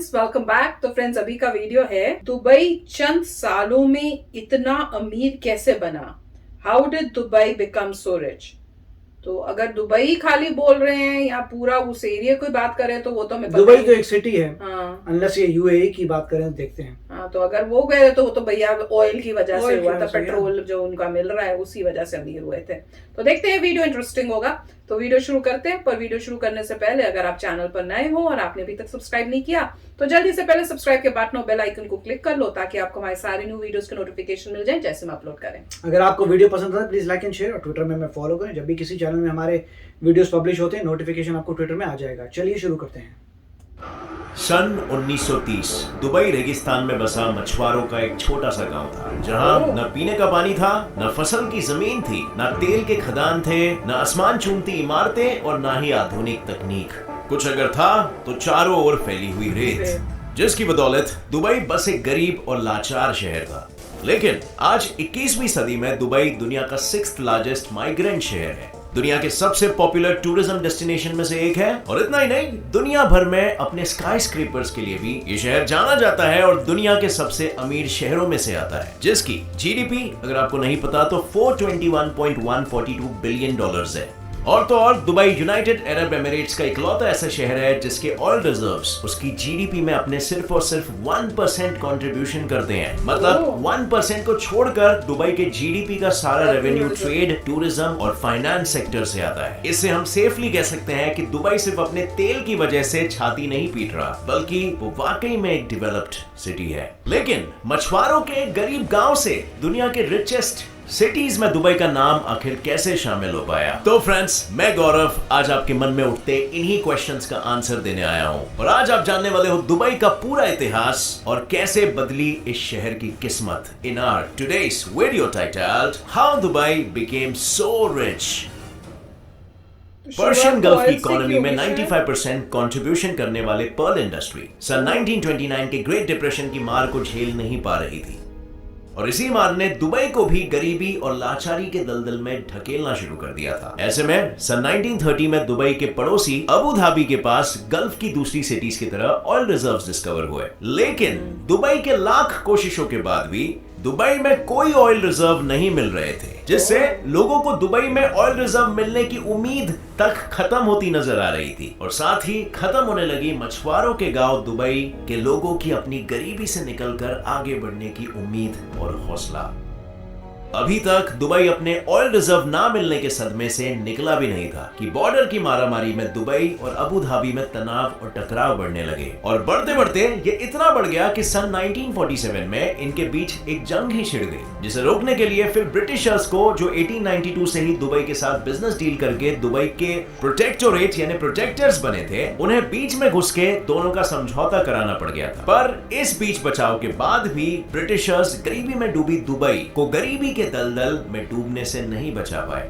Friends, welcome back. तो friends, अभी का वीडियो है दुबई चंद सालों में इतना अमीर कैसे बना। How did Dubai become so rich. तो अगर दुबई खाली बोल रहे हैं या पूरा उस एरिया की बात करें तो वो तो हमें दुबई तो एक सिटी है। हाँ, अनलेस ये यूएई की बात करें तो देखते हैं। हाँ, तो अगर वो गए तो वो तो भैया ऑयल की वजह से ऑयल की हुआ था, वजह से, पेट्रोल जो उनका मिल रहा है उसी वजह से अमीर हुए थे। तो देखते हैं, वीडियो इंटरेस्टिंग होगा। तो वीडियो शुरू करते हैं, पर वीडियो शुरू करने से पहले अगर आप चैनल पर नए हो और आपने अभी तक सब्सक्राइब नहीं किया तो जल्दी से पहले सब्सक्राइब के बटन और बेल आइकन को क्लिक कर लो ताकि आपको हमारे सारे न्यू वीडियोस के नोटिफिकेशन मिल जाए जैसे हम अपलोड करें। अगर आपको वीडियो पसंद आता है प्लीज लाइक एंड शेयर और ट्विटर में हमें फॉलो करें। जब भी किसी चैनल में हमारे वीडियोस पब्लिश होते हैं नोटिफिकेशन आपको ट्विटर में आ जाएगा। चलिए शुरू करते हैं। सन 1930 दुबई रेगिस्तान में बसा मछुआरों का एक छोटा सा गांव था, जहां न पीने का पानी था, न फसल की जमीन थी, न तेल के खदान थे, न आसमान चूमती इमारतें और न ही आधुनिक तकनीक। कुछ अगर था तो चारों ओर फैली हुई रेत, जिसकी बदौलत दुबई बस एक गरीब और लाचार शहर था। लेकिन आज 21वीं सदी में दुबई दुनिया का 6th लार्जेस्ट माइग्रेंट शहर है, दुनिया के सबसे पॉपुलर टूरिज्म डेस्टिनेशन में से एक है, और इतना ही नहीं, दुनिया भर में अपने स्काई स्क्रेपर्स के लिए भी ये शहर जाना जाता है और दुनिया के सबसे अमीर शहरों में से आता है, जिसकी जीडीपी अगर आपको नहीं पता तो $421.142 बिलियन है। और तो और दुबई यूनाइटेड अरब एमिरेट्स का इकलौता ऐसा शहर है जिसके ऑयल रिजर्व्स उसकी जीडीपी में अपने सिर्फ और सिर्फ 1% कंट्रीब्यूशन करते हैं। मतलब 1% को छोड़कर दुबई के जीडीपी का सारा रेवेन्यू ट्रेड, टूरिज्म और फाइनेंस सेक्टर से आता है। इससे हम सेफली कह सकते हैं कि दुबई सिर्फ अपने तेल की वजह से छाती नहीं पीट रहा, बल्कि वो वाकई में एक डेवलप्ड सिटी है। लेकिन मछुआरों के गरीब गांव से दुनिया के रिचेस्ट सिटीज में दुबई का नाम आखिर कैसे शामिल हो पाया। तो फ्रेंड्स, मैं गौरव आज आपके मन में उठते इन्हीं क्वेश्चंस का आंसर देने आया हूं, और आज आप जानने वाले हो दुबई का पूरा इतिहास और कैसे बदली इस शहर की किस्मत। In our today's video titled how Dubai became so rich. Persian Gulf की इकोनॉमी में 95% कंट्रीब्यूशन करने वाले पर्ल इंडस्ट्री सन 1929 के ग्रेट डिप्रेशन की मार को झेल नहीं पा रही थी, और इसी मार ने दुबई को भी गरीबी और लाचारी के दलदल में ढकेलना शुरू कर दिया था। ऐसे में सन 1930 में दुबई के पड़ोसी अबू धाबी के पास गल्फ की दूसरी सिटीज की तरह ऑयल रिजर्व्स डिस्कवर हुए। लेकिन दुबई के लाख कोशिशों के बाद भी दुबई में कोई ऑयल रिजर्व नहीं मिल रहे थे, जिससे लोगों को दुबई में ऑयल रिजर्व मिलने की उम्मीद तक खत्म होती नजर आ रही थी, और साथ ही खत्म होने लगी मछुआरों के गांव दुबई के लोगों की अपनी गरीबी से निकलकर आगे बढ़ने की उम्मीद और हौसला। अभी तक दुबई अपने ऑयल रिजर्व ना मिलने के सदमे से निकला भी नहीं था कि बॉर्डर की मारामारी में दुबई और अबू धाबी में तनाव और टकराव बढ़ने लगे, और बढ़ते बढ़ते ये इतना बढ़ गया कि सन 1947 में इनके बीच एक जंग ही छिड़ गई, जिसे रोकने के लिए फिर ब्रिटिशर्स को, जो 1892 से ही दुबई के साथ बिजनेस डील करके दुबई के प्रोटेक्टोरेट यानी प्रोटेक्टर्स बने थे, उन्हें बीच में घुस के दोनों का समझौता कराना पड़ गया था। पर इस बीच बचाव के बाद भी ब्रिटिशर्स गरीबी में डूबी दुबई को गरीबी के दलदल में डूबने से नहीं बचा पाए,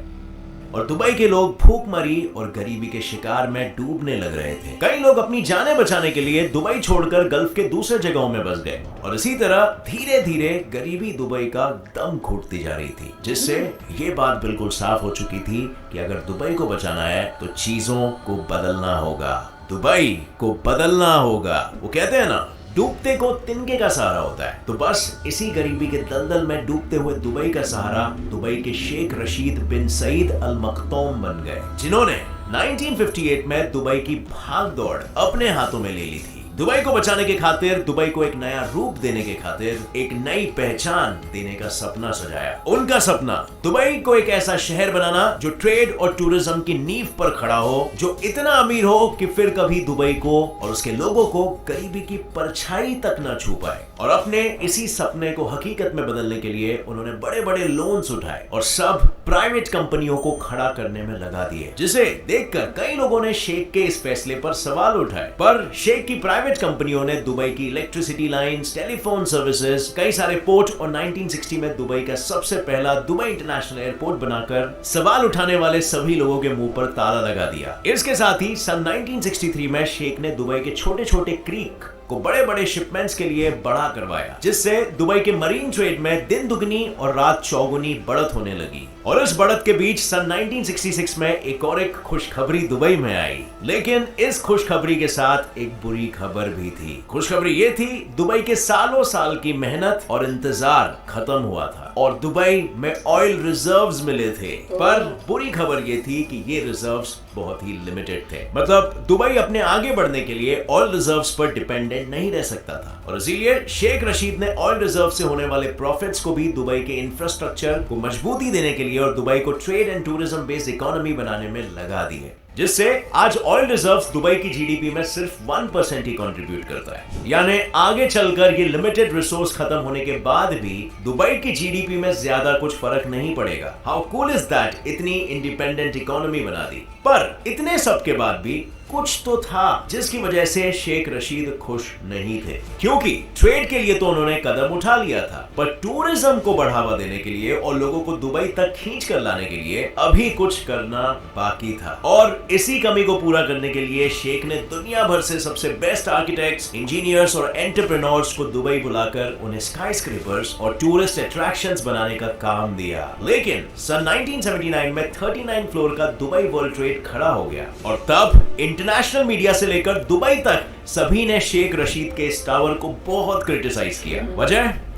और दुबई के लोग भूखमरी और गरीबी के शिकार में डूबने लग रहे थे। कई लोग अपनी जानें बचाने के लिए दुबई छोड़कर गल्फ के दूसरे जगहों में बस गए, और इसी तरह धीरे धीरे गरीबी दुबई का दम घुटती जा रही थी, जिससे ये बात बिल्कुल साफ हो चुकी थी कि अगर दुबई को बचाना है तो चीजों को बदलना होगा, दुबई को बदलना होगा। वो कहते हैं ना, डूबते को तिनके का सहारा होता है। तो बस इसी गरीबी के दलदल में डूबते हुए दुबई का सहारा दुबई के शेख रशीद बिन सईद अल मखतूम बन गए, जिन्होंने 1958 में दुबई की भाग दौड़ अपने हाथों में ले ली थी। दुबई को बचाने के खातिर, दुबई को एक नया रूप देने के खातिर, एक नई पहचान देने का सपना सजाया। उनका सपना दुबई को एक ऐसा शहर बनाना जो ट्रेड और टूरिज्म की नींव पर खड़ा हो, जो इतना अमीर हो कि फिर कभी दुबई को और उसके लोगों को गरीबी की परछाई तक न छू पाए। और अपने इसी सपने को हकीकत में बदलने के लिए उन्होंने बड़े बड़े लोन्स उठाए और सब प्राइवेट कंपनियों को खड़ा करने में लगा दिए, जिसे देखकर कई लोगों ने शेख के इस फैसले पर सवाल उठाए। पर शेख की प्राइवेट कंपनियों ने दुबई की इलेक्ट्रिसिटी लाइंस, टेलीफोन सर्विसेज, कई सारे पोर्ट और 1960 में दुबई का सबसे पहला दुबई इंटरनेशनल एयरपोर्ट बनाकर सवाल उठाने वाले सभी लोगों के मुंह पर ताला लगा दिया। इसके साथ ही सन 1963 में शेख ने दुबई के छोटे छोटे क्रीक को बड़े बड़े शिपमेंट्स के लिए बड़ा करवाया, जिससे दुबई के मरीन ट्रेड में दिन दुगनी और रात चौगुनी बढ़त होने लगी। और इस बढ़त के बीच सन 1966 में एक और एक खुशखबरी दुबई में आई, लेकिन इस खुशखबरी के साथ एक बुरी खबर भी थी। खुशखबरी ये थी, दुबई के सालों साल की मेहनत और इंतजार खत्म हुआ था और दुबई में ऑयल रिजर्व्स मिले थे। पर बुरी खबर ये थी कि ये रिजर्व्स बहुत ही लिमिटेड थे। मतलब दुबई अपने आगे बढ़ने के लिए ऑयल रिजर्व्स पर डिपेंडेंट नहीं रह सकता था और इसीलिए शेख रशीद ने ऑयल रिजर्व से होने वाले प्रॉफिट्स को भी दुबई के इंफ्रास्ट्रक्चर को मजबूती देने के लिए और दुबई को trade and tourism based economy बनाने में लगा दिए, जिससे आज ऑयल रिजर्व्स दुबई की जीडीपी में सिर्फ 1% ही कंट्रीब्यूट करता है। यानी आगे चलकर ये लिमिटेड रिसोर्स खत्म होने के बाद भी दुबई की जीडीपी में ज्यादा कुछ फर्क नहीं पड़ेगा। हाउ कूल इज दैट, इतनी इंडिपेंडेंट इकोनॉमी बना दी। पर इतने सब के बाद भी कुछ तो था जिसकी वजह से शेख रशीद खुश नहीं थे, क्योंकि ट्रेड के लिए तो उन्होंने कदम उठा लिया था, पर टूरिज्म को बढ़ावा देने के लिए और लोगों को दुबई तक खींच कर लाने के लिए अभी कुछ करना बाकी था। और इसी कमी को पूरा करने के लिए शेख ने दुनिया भर से सबसे बेस्ट आर्किटेक्ट्स, इंजीनियर्स और एंटरप्रेन्योर्स को दुबई बुलाकर उन्हें स्काईस्क्रेपर्स और टूरिस्ट अट्रैक्शंस बनाने का काम दिया। लेकिन सन 1979 में 39 फ्लोर का दुबई वर्ल्ड ट्रेड खड़ा हो गया और तब इंटरनेशनल मीडिया से लेकर दुबई तक सभी ने शेख रशीद के इस टावर को बहुत क्रिटिसाइज किया।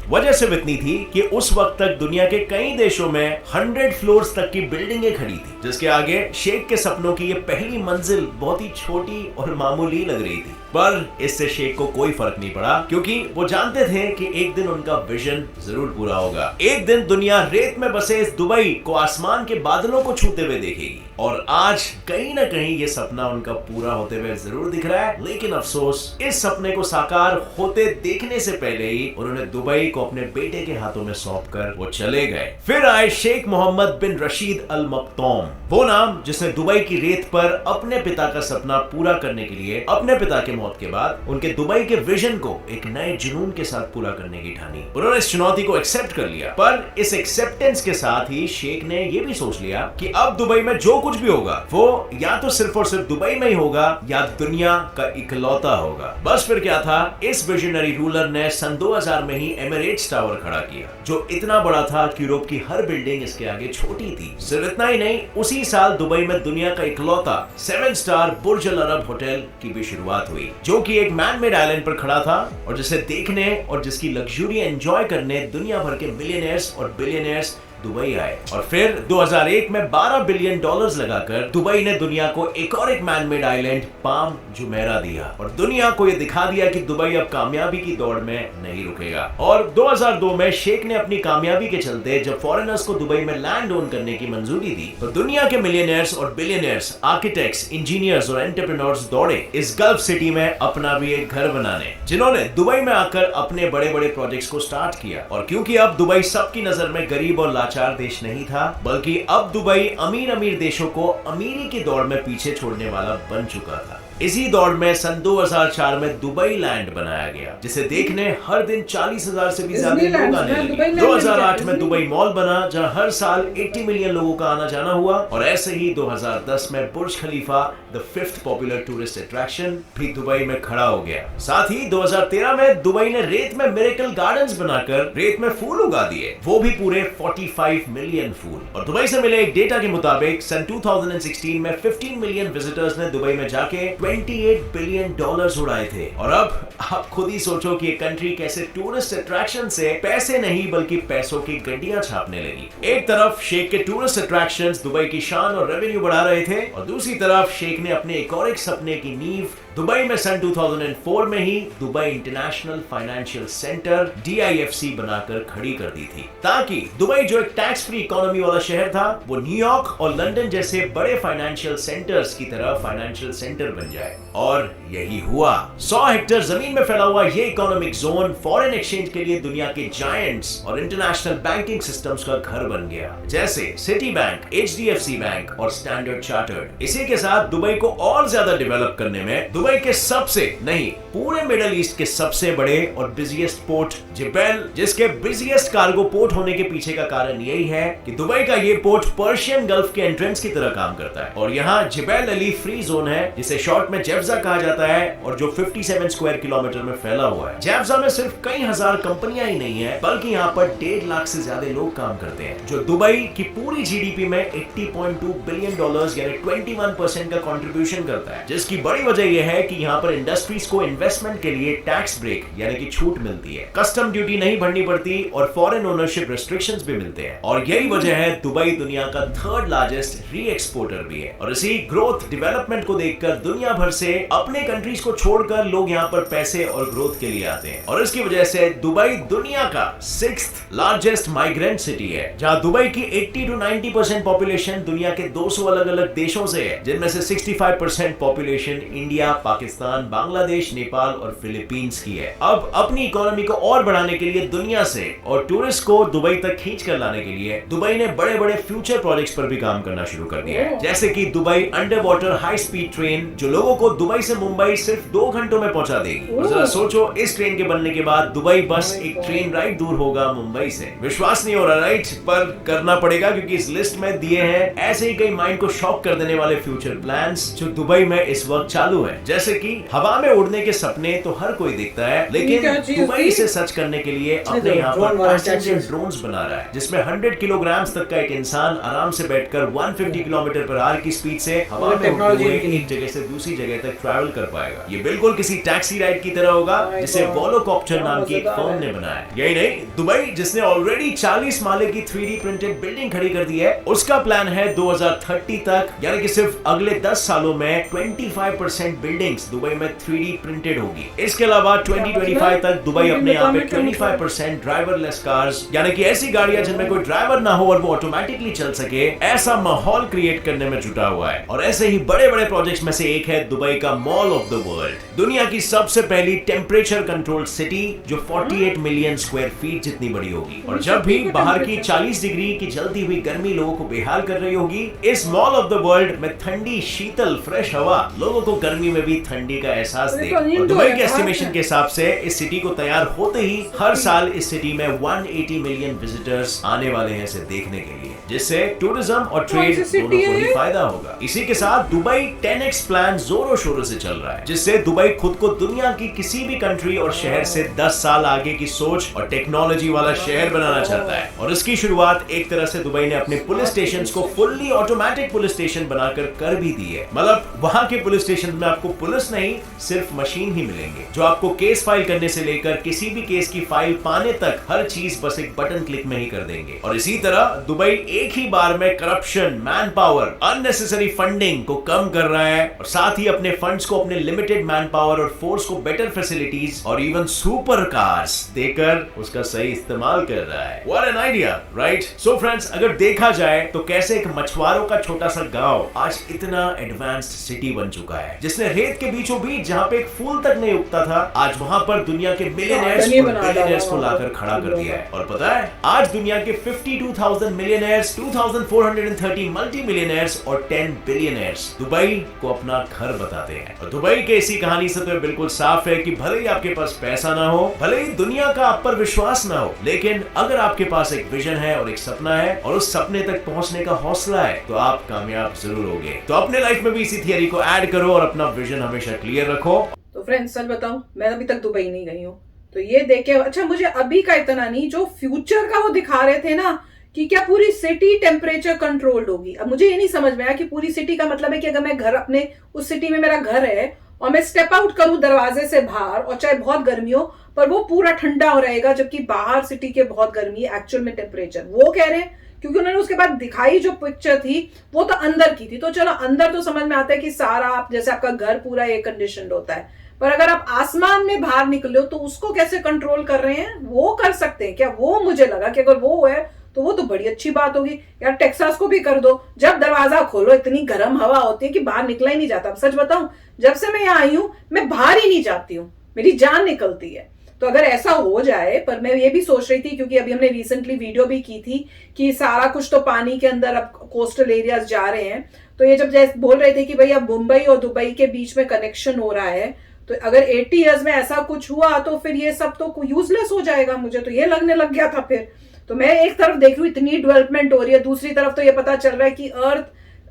वजह सिर्फ इतनी थी कि उस वक्त तक दुनिया के कई देशों में 100 फ्लोर्स तक की बिल्डिंगें खड़ी थी, जिसके आगे शेख के सपनों की ये पहली मंजिल बहुत ही छोटी और मामूली लग रही थी। पर इससे शेख को कोई फर्क नहीं पड़ा, क्योंकि वो जानते थे कि एक दिन उनका विजन जरूर पूरा होगा। एक दिन दुनिया रेत में बसे इस दुबई को आसमान के बादलों को छूते हुए देखेगी और आज कहीं ना कहीं ये सपना उनका पूरा होते हुए जरूर दिख रहा है। लेकिन अफसोस, इस सपने को साकार होते देखने से पहले ही उन्होंने दुबई को अपने बेटे के हाथों में सौंपकर वो चले गए। फिर आए शेख मोहम्मद बिन रशीद अल मक्तूम, वो नाम जिसने दुबई की रेत पर अपने पिता का सपना पूरा करने के लिए अपने पिता के मौत के बाद उनके दुबई के विजन को एक नए जुनून के साथ पूरा करने की ठानी। उन्होंने इस चुनौती को एक्सेप्ट कर लिया, पर इस एक्सेप्टेंस के साथ ही शेख ने यह भी सोच लिया कि अब दुबई में जो कुछ भी होगा वो या तो सिर्फ और सिर्फ दुबई में ही होगा या दुनिया का इकलौता होगा। बस फिर क्या था, इस विजनरी रूलर ने सन 2000 में ही एमिरेट्स टावर खड़ा किया, जो इतना बड़ा था कि यूरोप की हर बिल्डिंग इसके आगे छोटी थी। सिर्फ इतना ही नहीं, उसी साल दुबई में दुनिया का इकलौता 7 स्टार बुर्ज अल अरब होटल की भी शुरुआत हुई, जो कि एक मैन मेड आइलैंड पर खड़ा था और जिसे देखने और जिसकी लग्जरी एंजॉय करने दुनिया भर के मिलियनेयर्स और बिलियनेयर्स दुबई आए। और फिर 2001 में $12 बिलियन लगाकर दुबई ने दुनिया को एक और एक man made island palm Jumeirah दिया और दुनिया को यह दिखा दिया कि दुबई अब कामयाबी की दौड़ में नहीं रुकेगा। और 2002 में शेख ने अपनी कामयाबी के चलते जब फॉरेनर्स को दुबई में लैंड ओन करने की मंजूरी दी, तो दुनिया के मिलियनेयर्स और बिलियनेयर्स, आर्किटेक्ट्स, इंजीनियर्स और एंटरप्रेन्योर्स दौड़े इस गल्फ सिटी में अपना भी एक घर बनाने, जिन्होंने दुबई में आकर अपने बड़े बड़े प्रोजेक्ट्स को स्टार्ट किया। और क्योंकि अब दुबई सबकी नजर में गरीब और लाचार देश नहीं था, बल्कि अब दुबई अमीर देशों को अमीरी की दौड़ में पीछे छोड़ने वाला बन चुका था। इसी दौड़ में सन 2004 में दुबई लैंड बनाया गया, जिसे देखने हर दिन 40,000 से भी ज्यादा लोग आने लगे। 2008 में दुबई मॉल बना, जहां हर साल 80 मिलियन लोगों का आना जाना हुआ। और ऐसे ही 2010 में Burj Khalifa, the 5th popular tourist attraction, भी दुबई में खड़ा हो गया। साथ ही 2013 में दुबई ने रेत में मिरेकल गार्डन्स बनाकर रेत में फूल उगा दिए, वो भी पूरे 45 मिलियन फूल। और दुबई से मिले एक डेटा के मुताबिक सन 2016 में 15 मिलियन विजिटर्स ने दुबई में जाके $28 बिलियन उड़ाए थे। और अब आप खुद ही सोचो कि ये कंट्री कैसे टूरिस्ट अट्रैक्शन से पैसे नहीं बल्कि पैसों की गड्डियां छापने लगी। एक तरफ शेख के टूरिस्ट अट्रैक्शंस दुबई की शान और रेवेन्यू बढ़ा रहे थे, और दूसरी तरफ शेख ने अपने एक और एक सपने की नींव दुबई में सन 2004 में ही Dubai International Financial Centre DIFC बनाकर खड़ी कर दी थी, ताकि दुबई जो एक टैक्स फ्री इकोनॉमी वाला शहर था, वो न्यूयॉर्क और लंदन जैसे बड़े फाइनेंशियल सेंटर्स की तरह फाइनेंशियल सेंटर बन जाए। और यही हुआ। 100 हेक्टेयर जमीन में फैला हुआ ये इकोनॉमिक जोन फॉरेन एक्सचेंज के लिए दुनिया के जायंट्स और इंटरनेशनल बैंकिंग सिस्टम्स का घर बन गया, जैसे सिटी बैंक, HDFC बैंक और स्टैंडर्ड चार्टर्ड। इसी के साथ दुबई को और ज्यादा डेवलप करने में दुबई के सबसे नहीं पूरे मिडल ईस्ट के सबसे बड़े और बिजिएस्ट पोर्ट जिबेल, जिसके बिजिएस्ट कार्गो पोर्ट होने के पीछे का कारण यही है कि दुबई का ये पोर्ट पर्शियन गल्फ के एंट्रेंस की तरह काम करता है और यहाँ जिबेल अली फ्री जोन है, जिसे शॉर्ट में जेफ्जा कहा जाता है और जो 57 स्क्वायर किलोमीटर में फैला हुआ है। जेफ्जा में सिर्फ कई हजार कंपनियां ही नहीं है, बल्कि यहाँ पर 1.5 लाख से ज्यादा लोग काम करते हैं, जो दुबई की पूरी जीडीपी में $80.2 बिलियन यानी 21% का कंट्रीब्यूशन करता है, जिसकी बड़ी वजह यह है कि यहाँ पर इंडस्ट्रीज को इन्वेस्टमेंट के लिए टैक्स ब्रेक यानी कि छूट मिलती है, कस्टम ड्यूटी नहीं भरनी पड़ती और फॉरेन ओनरशिप रेस्ट्रिक्शंस भी मिलते हैं। और यही वजह है दुबई दुनिया का 3rd लार्जेस्ट री एक्सपोर्टर भी है। और इसी ग्रोथ डेवलपमेंट को देखकर दुनिया भर से अपने कंट्रीज को छोड़कर लोग यहाँ पर पैसे और ग्रोथ के लिए आते हैं और इसकी वजह से दुबई दुनिया का 6th लार्जेस्ट माइग्रेंट सिटी है, जहाँ दुबई की 80 to 90% पॉपुलेशन दुनिया के 200 अलग अलग देशों से है, जिनमें से 65% पॉपुलेशन इंडिया, पाकिस्तान, बांग्लादेश, नेपाल और फिलीपींस की है। अब अपनी इकोनॉमी को और बढ़ाने के लिए दुनिया से और टूरिस्ट को दुबई तक खींच कर लाने के लिए दुबई ने बड़े बड़े फ्यूचर प्रोजेक्ट्स पर भी काम करना शुरू कर दिया है, जैसे कि Dubai under water high speed train, जो लोगों को दुबई से मुंबई सिर्फ 2 घंटों में पहुंचा देगी। और जरा सोचो, इस ट्रेन के बनने के बाद दुबई बस एक ट्रेन राइड दूर होगा मुंबई से। विश्वास नहीं हो रहा राइट? पर करना पड़ेगा क्योंकि इस लिस्ट में दिए हैं ऐसे ही कई माइंड को शॉक कर देने वाले फ्यूचर प्लान्स जो दुबई में इस वक्त चालू है, जैसे कि हवा में उड़ने के सपने तो हर कोई देखता है, लेकिन दुबई इसे सच करने के लिए अपने यहाँ पर पैसेंजर ड्रोन्स बना रहा है, जिसमें 100 किलोग्राम तक का एक इंसान आराम से बैठकर 150 किलोमीटर पर आवर की स्पीड से हवा में उड़ते हुए एक जगह से दूसरी जगह तक ट्रैवल कर पाएगा। ये बिल्कुल किसी टैक्सी राइड की तरह होगा, जिसे वोलोकॉप्टर नाम की एक फर्म ने बनाया है। यही नहीं, दुबई जिसने ऑलरेडी 40 माले की 3D प्रिंटेड बिल्डिंग खड़ी कर दी है, उसका प्लान है 2030 तक, यानी कि सिर्फ अगले 10 सालों में 25% बिल्डिंग्स दुबई में 3D प्रिंटेड होगी। इसके अलावा 2025 तक दुबई अपने यहाँ पे 25% ड्राइवरलेस कार्स, यानी कि ऐसी गाड़ियां जिनमें कोई ड्राइवर ना हो और वो ऑटोमेटिकली चल सके, ऐसा माहौल क्रिएट करने में जुटा हुआ है। और ऐसे ही बड़े बड़े प्रोजेक्ट्स में से एक है दुबई का मॉल ऑफ द वर्ल्ड, दुनिया की सबसे पहली टेम्परेचर कंट्रोल्ड सिटी, जो 48 मिलियन स्क्वायर फीट जितनी बड़ी होगी। और जब भी बाहर की 40 डिग्री की जलती हुई गर्मी लोगों को बेहाल कर रही होगी, इस मॉल ऑफ द वर्ल्ड में ठंडी शीतल फ्रेश हवा लोगों को गर्मी में भी ठंडी का एहसास दे। और दुबई के एस्टिमेशन के हिसाब से इस सिटी को तैयार होते ही हर साल इस सिटी में 180 मिलियन विजिटर्स आने वाले हैं इसे देखने के लिए, जिससे टूरिज्म और ट्रेड दोनों को ही फायदा होगा। इसी के साथ दुबई 10x प्लान जोरों शोरों से चल रहा है, जिससे दुबई खुद को दुनिया की किसी भी कंट्री और शहर से 10 साल आगे की सोच और टेक्नोलॉजी वाला शहर बनाना चाहता है। और इसकी शुरुआत एक तरह से दुबई ने अपने पुलिस स्टेशन को फुल्ली ऑटोमेटिक पुलिस स्टेशन बनाकर कर भी दी है। मतलब वहां के पुलिस स्टेशन में आपको पुलिस नहीं, सिर्फ मशीन ही मिलेंगे, जो आपको केस फाइल करने से लेकर किसी भी केस की फाइल पाने तक हर चीज बस एक बटन क्लिक में ही कर देंगे। और इसी तरह दुबई एक ही बार में corruption, man power, unnecessary funding को कम कर रहा है और साथ ही अपने फंड्स को अपने लिमिटेड मैन पावर और फोर्स को बेटर फैसिलिटीज और इवन सुपर कार्स देकर उसका सही इस्तेमाल कर रहा है। What an idea, right? So friends, अगर देखा जाए तो कैसे एक मछुआरों का छोटा सा गांव आज इतना एडवांस्ड सिटी बन चुका है, जिसने रेत के बीचों बीच जहां पे एक फूल तक नहीं उगता था, आज वहां पर दुनिया के मिलियनेयर्स और बिलियनेयर्स को लाकर खड़ा कर दिया है। और पता है, आज दुनिया के 52,000 मिलियनेयर्स, 2,430 मल्टी मिलियनेयर्स और 10 बिलियनेयर्स दुबई को अपना घर बताते हैं। और दुबई के इसी कहानी से तो बिल्कुल साफ है कि भले ही आपके पास पैसा ना हो, भले ही दुनिया का आप पर विश्वास ना हो, लेकिन अगर आपके पास एक विजन है और एक सपना है और उस सपने तक पहुंचने का हौसला है, तो आप कामयाब जरूर होंगे। तो अपने लाइफ में भी इसी थियरी को ऐड करो और अपना विजन हमेशा क्लियर रखो। तो फ्रेंड्स, सच बताऊं, मैं अभी तक दुबई नहीं गई हूँ, तो ये देख के अच्छा, मुझे अभी का इतना नहीं, जो फ्यूचर का वो दिखा रहे थे ना कि क्या पूरी सिटी टेम्परेचर कंट्रोल्ड होगी। अब मुझे ये नहीं समझ में आया कि पूरी सिटी का मतलब है कि अगर मैं घर अपने उस सिटी में मेरा घर है और मैं स्टेप आउट करूं दरवाजे से बाहर, और चाहे बहुत गर्मी हो पर वो पूरा ठंडा हो रहेगा, जबकि बाहर सिटी के बहुत गर्मी है एक्चुअल में टेम्परेचर वो कह रहे हैं। क्योंकि उन्होंने उसके बाद दिखाई जो पिक्चर थी वो तो अंदर की थी, तो चलो अंदर तो समझ में आता है कि सारा आप जैसे आपका घर पूरा एयर कंडीशनड होता है, पर अगर आप आसमान में बाहर निकले हो तो उसको कैसे कंट्रोल कर रहे हैं, वो कर सकते हैं क्या? वो मुझे लगा कि अगर वो है तो वो तो बड़ी अच्छी बात होगी यार। टेक्सास को भी कर दो, जब दरवाजा खोलो इतनी गर्म हवा होती है कि बाहर निकला ही नहीं जाता। सच बताऊं, जब से मैं यहाँ आई हूं मैं बाहर ही नहीं जाती हूँ, मेरी जान निकलती है। तो अगर ऐसा हो जाए, पर मैं ये भी सोच रही थी क्योंकि अभी हमने रिसेंटली वीडियो भी की थी कि सारा कुछ तो पानी के अंदर अब कोस्टल एरियाज जा रहे हैं, तो ये जब जैसे बोल रहे थे कि भैया मुंबई और दुबई के बीच में कनेक्शन हो रहा है, तो अगर 80 ईयर्स में ऐसा कुछ हुआ तो फिर ये सब तो यूजलेस हो जाएगा, मुझे तो ये लगने लग गया था फिर। तो मैं एक तरफ देख रही हूँ इतनी डेवलपमेंट हो रही है, दूसरी तरफ तो ये पता चल रहा है कि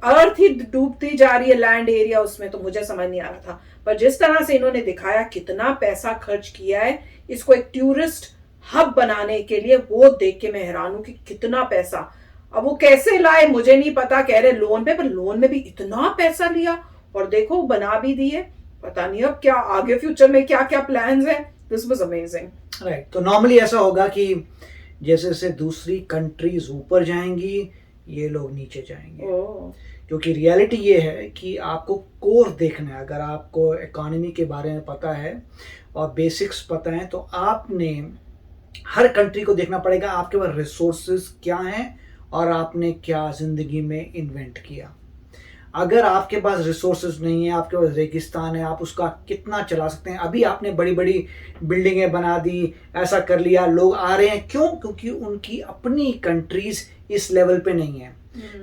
अर्थ ही डूबती जा रही है लैंड एरिया उसमें, तो मुझे समझ नहीं आ रहा था। पर जिस तरह से इन्होंने दिखाया कितना पैसा खर्च किया है इसको एक टूरिस्ट हब बनाने के लिए, वो देख के मैं हैरान हूं कि कितना पैसा। अब वो कैसे लाए मुझे नहीं पता, कह रहे लोन पे, पर लोन में भी इतना पैसा लिया और देखो बना भी दिए। पता नहीं अब क्या आगे फ्यूचर में क्या क्या प्लान्स हैं। This was amazing. राइट, तो नॉर्मली ऐसा होगा कि जैसे जैसे दूसरी कंट्रीज ऊपर जाएंगी ये लोग नीचे जाएंगे, क्योंकि रियलिटी ये है कि आपको कोर देखना है। अगर आपको इकोनॉमी के बारे में पता है और बेसिक्स पता है तो आपने हर कंट्री को देखना पड़ेगा आपके पास रिसोर्सेज क्या हैं और आपने क्या ज़िंदगी में इन्वेंट किया। अगर आपके पास रिसोर्सेज नहीं है, आपके पास रेगिस्तान है, आप उसका कितना चला सकते हैं। अभी आपने बड़ी बड़ी बिल्डिंगें बना दी, ऐसा कर लिया, लोग आ रहे हैं, क्यों? क्योंकि उनकी अपनी कंट्रीज इस लेवल पे नहीं है।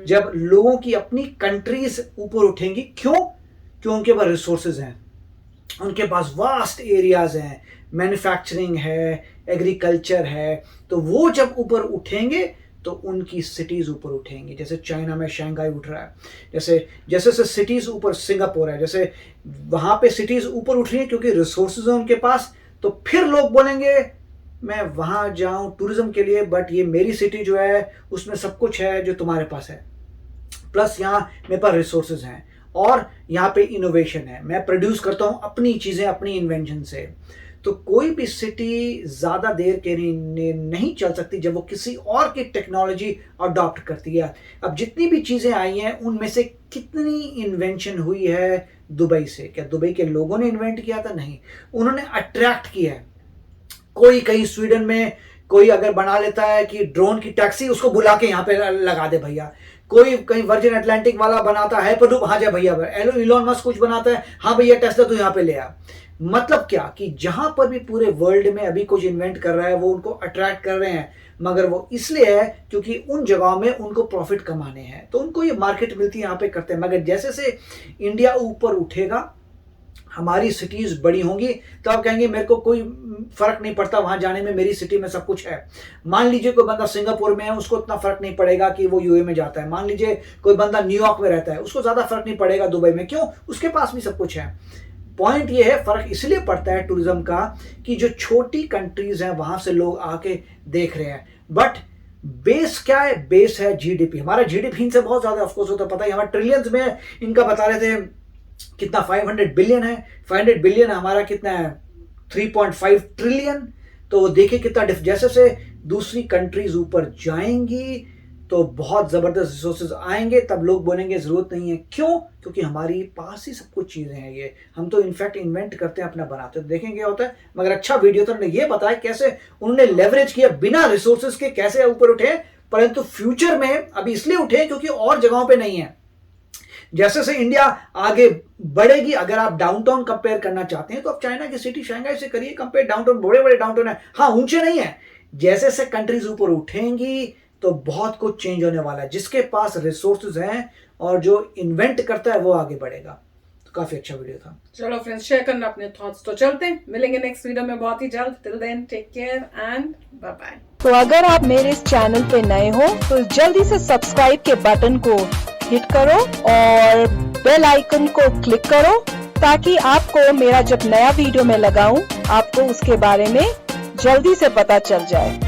जब लोगों की अपनी कंट्रीज ऊपर उठेंगी, क्यों? क्यों? उनके पास रिसोर्सेज हैं, उनके पास वास्ट एरियाज हैं, मैन्युफैक्चरिंग है, एग्रीकल्चर है। तो वो जब ऊपर उठेंगे तो उनकी सिटीज़ ऊपर उठेंगी। जैसे चाइना में शंघाई उठ रहा है, जैसे जैसे सिटीज़ ऊपर, सिंगापुर है, जैसे वहाँ पे सिटीज़ ऊपर उठ रही हैं क्योंकि रिसोर्सेज हैं उनके पास। तो फिर लोग बोलेंगे मैं वहाँ जाऊँ टूरिज्म के लिए, बट ये मेरी सिटी जो है उसमें सब कुछ है जो तुम्हारे पास है, प्लस यहाँ मेरे पास रिसोर्सेज हैं और यहाँ पे इनोवेशन है, मैं प्रोड्यूस करता हूँ अपनी चीज़ें अपनी इन्वेंशन से। तो कोई भी सिटी ज़्यादा देर के लिए नहीं चल सकती जब वो किसी और की टेक्नोलॉजी अडॉप्ट करती है। अब जितनी भी चीज़ें आई हैं उनमें से कितनी इन्वेंशन हुई है दुबई से? क्या दुबई के लोगों ने इन्वेंट किया था? नहीं, उन्होंने अट्रैक्ट किया है। कोई कहीं स्वीडन में कोई अगर बना लेता है कि ड्रोन की टैक्सी, उसको बुला के यहाँ पे लगा दे भैया। कोई कहीं वर्जिन अटलांटिक वाला बनाता है पर हाँ जा भैया, इलॉन मस्क कुछ बनाता है, हाँ भैया टेस्ला तो यहाँ पे ले आ। मतलब क्या कि जहां पर भी पूरे वर्ल्ड में अभी कुछ इन्वेंट कर रहा है वो उनको अट्रैक्ट कर रहे हैं, मगर वो इसलिए है क्योंकि उन जगहों में उनको प्रॉफिट कमाने हैं, तो उनको ये मार्केट मिलती है, यहाँ पे करते हैं। मगर जैसे से इंडिया ऊपर उठेगा, हमारी सिटीज़ बड़ी होंगी, तो आप कहेंगे मेरे को कोई फ़र्क नहीं पड़ता वहाँ जाने में, मेरी सिटी में सब कुछ है। मान लीजिए कोई बंदा सिंगापुर में है, उसको इतना फ़र्क नहीं पड़ेगा कि वो यूए में जाता है। मान लीजिए कोई बंदा न्यूयॉर्क में रहता है, उसको ज़्यादा फ़र्क नहीं पड़ेगा दुबई में, क्यों? उसके पास भी सब कुछ है। पॉइंट ये है, फ़र्क इसलिए पड़ता है टूरिज्म का कि जो छोटी कंट्रीज़ हैं वहाँ से लोग आके देख रहे हैं। बट बेस क्या है? बेस है जीडीपी। हमारा जीडीपी इनसे बहुत ज़्यादा ऑफकोर्स होता है, पता ही, हमारा ट्रिलियंस में, इनका बता रहे थे कितना 500 बिलियन है। 500 बिलियन हमारा कितना है? 3.5 ट्रिलियन। तो देखिए कितना जैसे से दूसरी कंट्रीज ऊपर जाएंगी तो बहुत ज़बरदस्त रिसोर्सेज आएंगे, तब लोग बोलेंगे ज़रूरत नहीं है। क्यों? क्योंकि हमारी पास ही सब कुछ चीज़ें हैं। ये हम तो इनफैक्ट इन्वेंट करते हैं, अपना बनाते हैं, देखेंगे क्या होता है। मगर अच्छा वीडियो तो उन्होंने ये बताया कैसे उन्होंने लेवरेज किया बिना रिसोर्सेज के, कैसे ऊपर उठे। परंतु फ्यूचर में अभी इसलिए उठे क्योंकि और जगहों पर नहीं है। जैसे से इंडिया आगे बढ़ेगी, अगर आप डाउनटाउन कंपेयर करना चाहते हैं तो आप चाइना की सिटी शंघाई से करिए कंपेयर। डाउनटाउन बड़े बड़े डाउनटाउन है, हाँ ऊंचे नहीं है। जैसे से कंट्रीज ऊपर उठेंगी तो बहुत कुछ चेंज होने वाला है। जिसके पास रिसोर्सेज हैं और जो इन्वेंट करता है वो आगे बढ़ेगा। तो काफी अच्छा वीडियो था। चलो फ्रेंड्स, शेयर करना अपने थॉट्स। तो चलते हैं, मिलेंगे नेक्स्ट वीडियो में बहुत ही जल्द। Till then take care and bye bye. तो अगर आप मेरे इस चैनल पे नए हो तो जल्दी से सब्सक्राइब के बटन को हिट करो और बेल आइकन को क्लिक करो, ताकि आपको मेरा जब नया वीडियो मैं लगाऊं आपको उसके बारे में जल्दी से पता चल जाए।